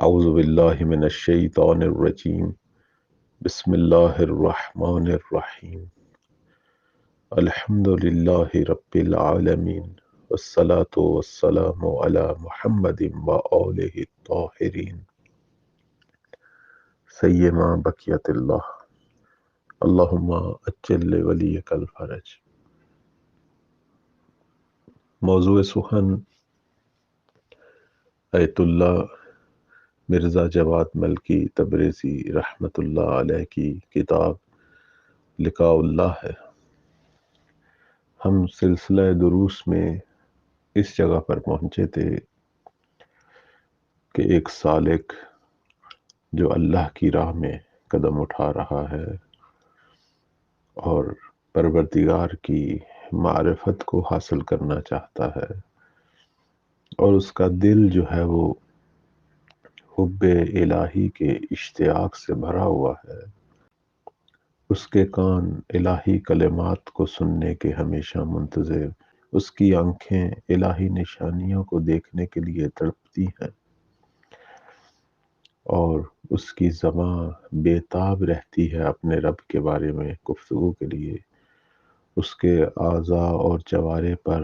اعوذ باللہ من الشیطان الرجیم بسم اللہ الرحمن الرحیم الحمد للہ رب العالمین والصلاة والسلام علی محمد وآلہ الطاہرین سیما بقیت اللہ اللہم اجل ولیک الفرج۔ موضوع سخن ایت اللہ مرزا جواد ملکی تبریزی رحمۃ اللہ علیہ کی کتاب لقاء اللہ ہے۔ ہم سلسلہ دروس میں اس جگہ پر پہنچے تھے کہ ایک سالک جو اللہ کی راہ میں قدم اٹھا رہا ہے اور پروردگار کی معرفت کو حاصل کرنا چاہتا ہے اور اس کا دل جو ہے وہ حب الہی کے اشتیاق سے بھرا ہوا ہے، اس کے کان الہی کلمات کو سننے کے ہمیشہ منتظر، اس کی آنکھیں الہی نشانیوں کو دیکھنے کے لیے تڑپتی ہیں اور اس کی زبان بے تاب رہتی ہے اپنے رب کے بارے میں گفتگو کے لیے، اس کے اعضاء اور جوارح پر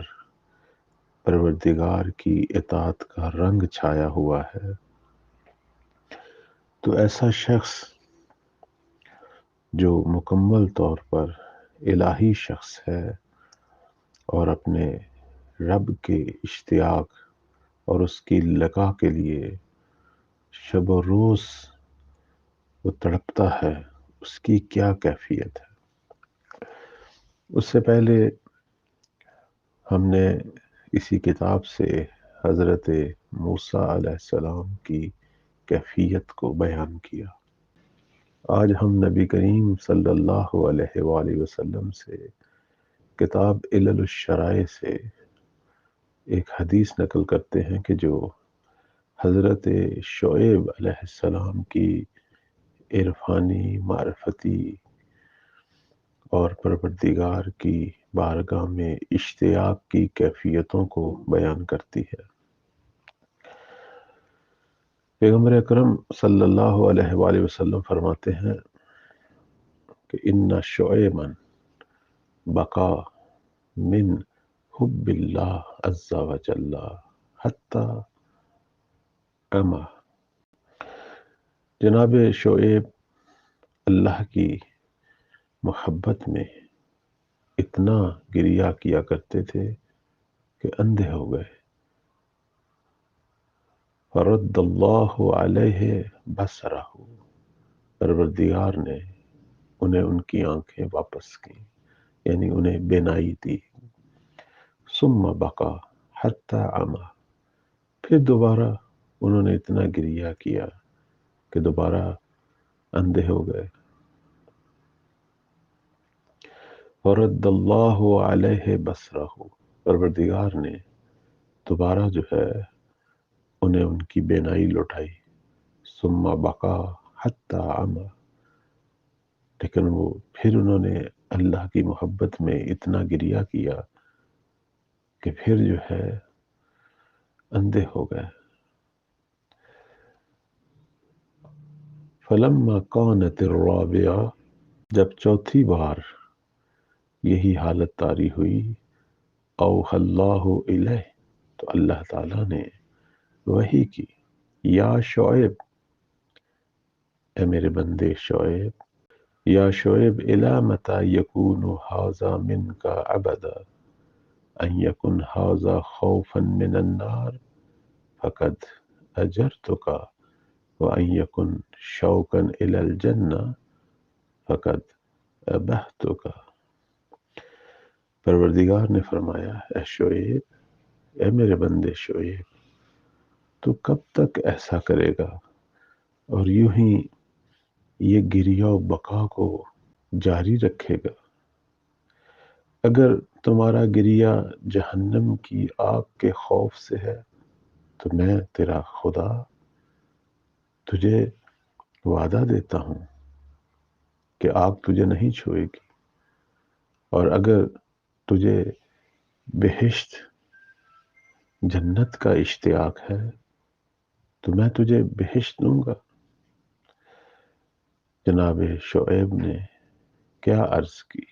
پروردگار کی اطاعت کا رنگ چھایا ہوا ہے۔ تو ایسا شخص جو مکمل طور پر الہی شخص ہے اور اپنے رب کے اشتیاق اور اس کی لقا کے لیے شب و روز وہ تڑپتا ہے، اس کی کیا کیفیت ہے۔ اس سے پہلے ہم نے اسی کتاب سے حضرت موسیٰ علیہ السلام کی کیفیت کو بیان کیا۔ آج ہم نبی کریم صلی اللہ علیہ وآلہ وسلم سے کتاب علل الشرائع سے ایک حدیث نقل کرتے ہیں کہ جو حضرت شعیب علیہ السلام کی عرفانی، معرفتی اور پروردگار کی بارگاہ میں اشتیاق کی کیفیتوں کو بیان کرتی ہے۔ پیغمبر اکرم صلی اللہ علیہ وآلہ وسلم فرماتے ہیں کہ ان شعیبا بقا من حب اللہ عز وجل حتی اما۔ جناب شعیب اللہ کی محبت میں اتنا گریہ کیا کرتے تھے کہ اندھے ہو گئے۔ فرد اللہ علیہ بصرہ، پروردگار نے انہیں ان کی آنکھیں واپس کی، یعنی انہیں بینائی دی۔ ثم بقا حتی عما، پھر دوبارہ انہوں نے اتنا گریہ کیا کہ دوبارہ اندھے ہو گئے۔ فرد اللہ علیہ بصرہ، پروردگار نے دوبارہ جو ہے انہیں ان کی بینائی لوٹائی۔ ثم بقا حتی عما، لیکن وہ پھر انہوں نے اللہ کی محبت میں اتنا گریہ کیا کہ پھر جو ہے اندھے ہو گئے۔ فلما کانت الرابعہ، جب چوتھی بار یہی حالت طاری ہوئی، اوحی اللہ الیہ، تو اللہ تعالیٰ نے وحی کی، یا شعیب، اے میرے بندے شعیب، یا شعیب الی متی یکون ھذا منک ابدا، ان یکن ھذا خوفا من النار فقد اجرتک، وان یکن شوقا الی الجنہ فقد ابہتک۔ پروردگار نے فرمایا، اے شعیب، اے میرے بندے شعیب، تو کب تک ایسا کرے گا اور یوں ہی یہ گریہ و بقا کو جاری رکھے گا؟ اگر تمہارا گریہ جہنم کی آگ کے خوف سے ہے تو میں تیرا خدا تجھے وعدہ دیتا ہوں کہ آگ تجھے نہیں چھوئے گی، اور اگر تجھے بہشت جنت کا اشتیاق ہے تو میں تجھے بہشت دوں گا۔ جناب شعیب نے کیا عرض کی؟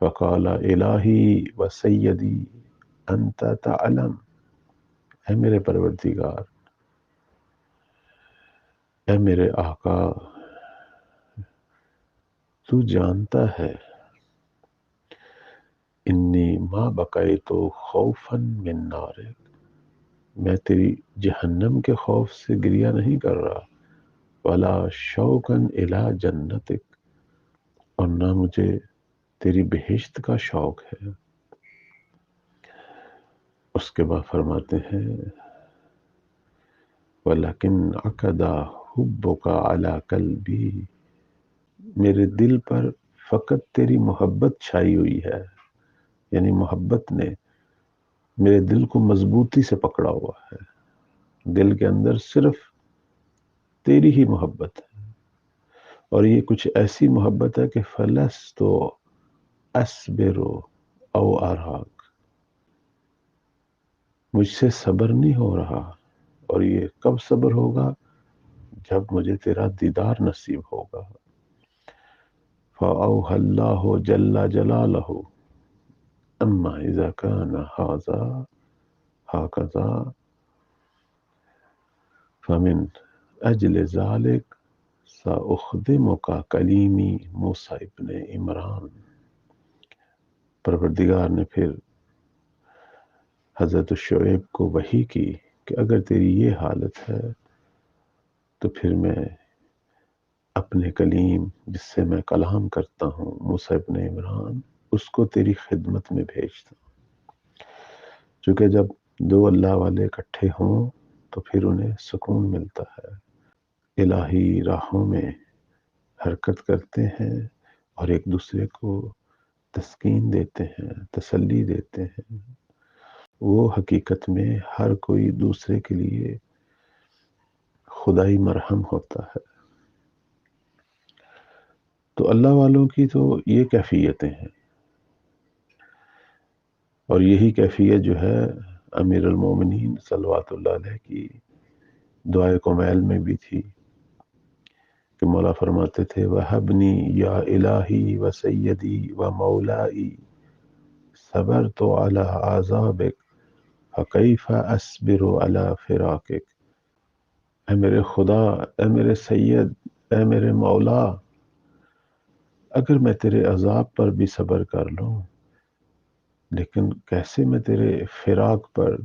فقال الہی و سیدی انت تعلم، اے میرے پروردگار، اے میرے آقا، تو جانتا ہے انی ما بقیت خوفا من نارک، میں تیری جہنم کے خوف سے گریہ نہیں کر رہا، ولا شوقا الی جنتک، اور نہ مجھے تیری بہشت کا شوق ہے۔ اس کے بعد فرماتے ہیں وَلَكِنْ عَقَدَ حُبُّكَ عَلَى قَلْبِي، میرے دل پر فقط تیری محبت چھائی ہوئی ہے، یعنی محبت نے میرے دل کو مضبوطی سے پکڑا ہوا ہے، دل کے اندر صرف تیری ہی محبت ہے، اور یہ کچھ ایسی محبت ہے کہ فَلَسْتُ أَصْبِرُ أَوْ أَرَاك، مجھ سے صبر نہیں ہو رہا، اور یہ کب صبر ہوگا؟ جب مجھے تیرا دیدار نصیب ہوگا۔ فَأَوْحَى اللَّهُ جَلَّ جَلَالَهُ أَمَّا إِذَا كَانَ هَذَا هَكَذَا فَمِنْ أَجْلِ ذَلِكَ سَأُخْدِمُكَ کلیمی موسیٰ ابن عمران۔ پروردگار نے پھر حضرت شعیب کو وحی کی کہ اگر تیری یہ حالت ہے تو پھر میں اپنے کلیم جس سے میں کلام کرتا ہوں موسیٰ ابن عمران، اس کو تیری خدمت میں بھیجتا ہوں، چونکہ جب دو اللہ والے اکٹھے ہوں تو پھر انہیں سکون ملتا ہے، الہی راہوں میں حرکت کرتے ہیں اور ایک دوسرے کو تسکین دیتے ہیں، تسلی دیتے ہیں، وہ حقیقت میں ہر کوئی دوسرے کے لیے خدائی مرہم ہوتا ہے۔ تو اللہ والوں کی تو یہ کیفیتیں ہیں، اور یہی کیفیت جو ہے امیر المومنین صلوات اللہ علیہ کی دعائے کمیل میں بھی تھی کہ مولا فرماتے تھے وَحَبْنِي یا الہی و سیدی و مولائی صبرت علی عذابک فکیف اصبر علی فراقک، اے میرے خدا، اے میرے سید، اے میرے مولا، اگر میں تیرے عذاب پر بھی صبر کر لوں لیکن کیسے میں تیرے فراق پر،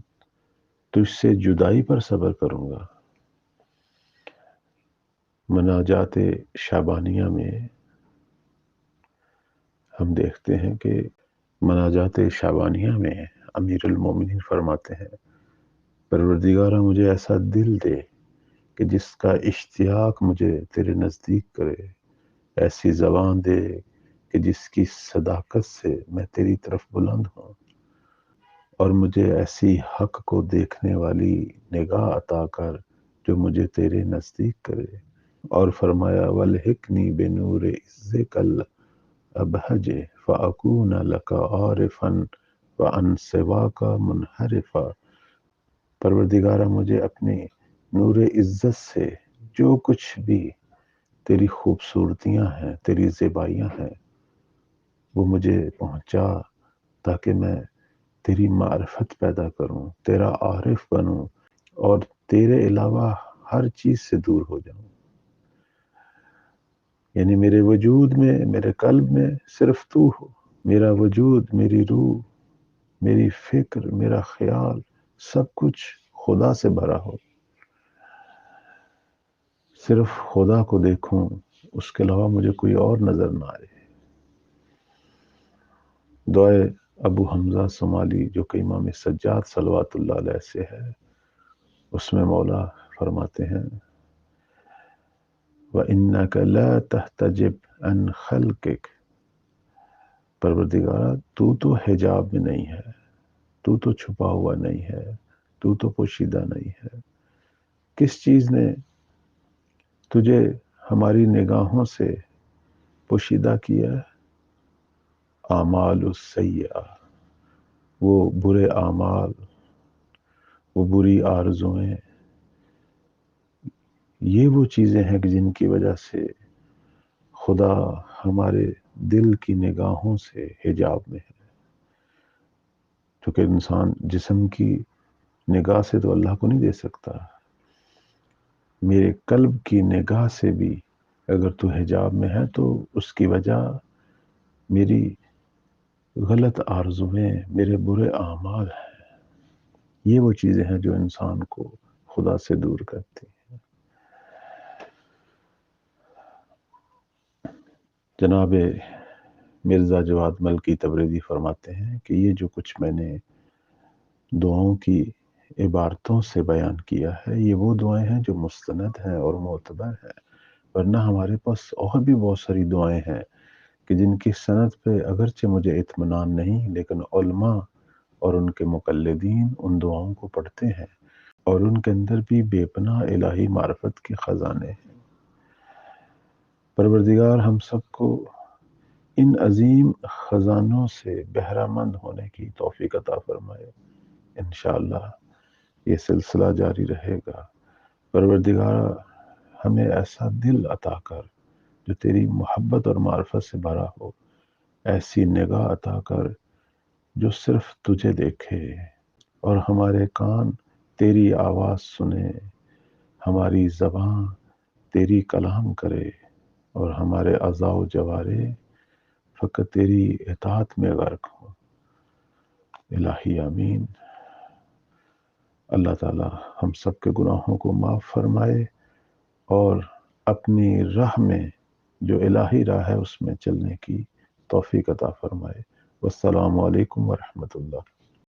تجھ سے جدائی پر صبر کروں گا۔ مناجات شعبانیہ میں ہم دیکھتے ہیں کہ مناجات شعبانیہ میں امیر المومنین فرماتے ہیں پروردگارہ مجھے ایسا دل دے کہ جس کا اشتیاق مجھے تیرے نزدیک کرے، ایسی زبان دے کہ جس کی صداقت سے میں تیری طرف بلند ہوں، اور مجھے ایسی حق کو دیکھنے والی نگاہ عطا کر جو مجھے تیرے نزدیک کرے۔ اور فرمایا وَالْحِقْنِي بِنُورِ عِزِّكَ الْأَبْهَجِ فَأَكُونَ لَكَ عَارِفًا وَعَنْ سِوَاكَ مُنْحَرِفًا، پروردگارہ مجھے اپنی نور عزت سے جو کچھ بھی تیری خوبصورتیاں ہیں، تیری زیبائیاں ہیں، وہ مجھے پہنچا تاکہ میں تیری معرفت پیدا کروں، تیرا عارف بنوں، اور تیرے علاوہ ہر چیز سے دور ہو جاؤں، یعنی میرے وجود میں، میرے قلب میں صرف تو ہو، میرا وجود، میری روح، میری فکر، میرا خیال، سب کچھ خدا سے بھرا ہو، صرف خدا کو دیکھوں، اس کے علاوہ مجھے کوئی اور نظر نہ آئے۔ دعائے ابو حمزہ صومالی جو کہ امام سجاد صلوات اللہ علیہ سے ہے، اس میں مولا فرماتے ہیں وَإِنَّكَ لَا تَحْتَجِبْ عَنْ خَلْقِكَ، پروردگارہ تو حجاب میں نہیں ہے، تو چھپا ہوا نہیں ہے، تو پوشیدہ نہیں ہے۔ کس چیز نے تجھے ہماری نگاہوں سے پوشیدہ کیا ہے؟ اعمال السیئہ، وہ برے اعمال، وہ بری آرزوئیں، یہ وہ چیزیں ہیں کہ جن کی وجہ سے خدا ہمارے دل کی نگاہوں سے حجاب میں ہے، کیونکہ انسان جسم کی نگاہ سے تو اللہ کو نہیں دے سکتا، میرے قلب کی نگاہ سے بھی اگر تو حجاب میں ہے تو اس کی وجہ میری غلط آرزویں، میرے برے اعمال ہیں۔ یہ وہ چیزیں ہیں جو انسان کو خدا سے دور کرتی ہیں۔ جناب مرزا جواد ملکی تبریزی فرماتے ہیں کہ یہ جو کچھ میں نے دعاؤں کی عبارتوں سے بیان کیا ہے، یہ وہ دعائیں ہیں جو مستند ہیں اور معتبر ہیں، ورنہ ہمارے پاس اور بھی بہت ساری دعائیں ہیں کہ جن کی سند پہ اگرچہ مجھے اطمینان نہیں، لیکن علماء اور ان کے مقلدین ان دعاؤں کو پڑھتے ہیں اور ان کے اندر بھی بے پناہ الہی معرفت کے خزانے ہیں۔ پروردگار ہم سب کو ان عظیم خزانوں سے بہرہ مند ہونے کی توفیق عطا فرمائے۔ انشاءاللہ یہ سلسلہ جاری رہے گا۔ پروردگار ہمیں ایسا دل عطا کر جو تیری محبت اور معرفت سے بھرا ہو، ایسی نگاہ عطا کر جو صرف تجھے دیکھے، اور ہمارے کان تیری آواز سنے، ہماری زبان تیری کلام کرے، اور ہمارے اعضاء و جوارے فقط تیری اطاعت میں غرق ہوں۔ الہی آمین۔ اللہ تعالی ہم سب کے گناہوں کو معاف فرمائے اور اپنی راہ میں جو الہی راہ ہے اس میں چلنے کی توفیق عطا فرمائے۔ والسلام علیکم ورحمۃ اللہ۔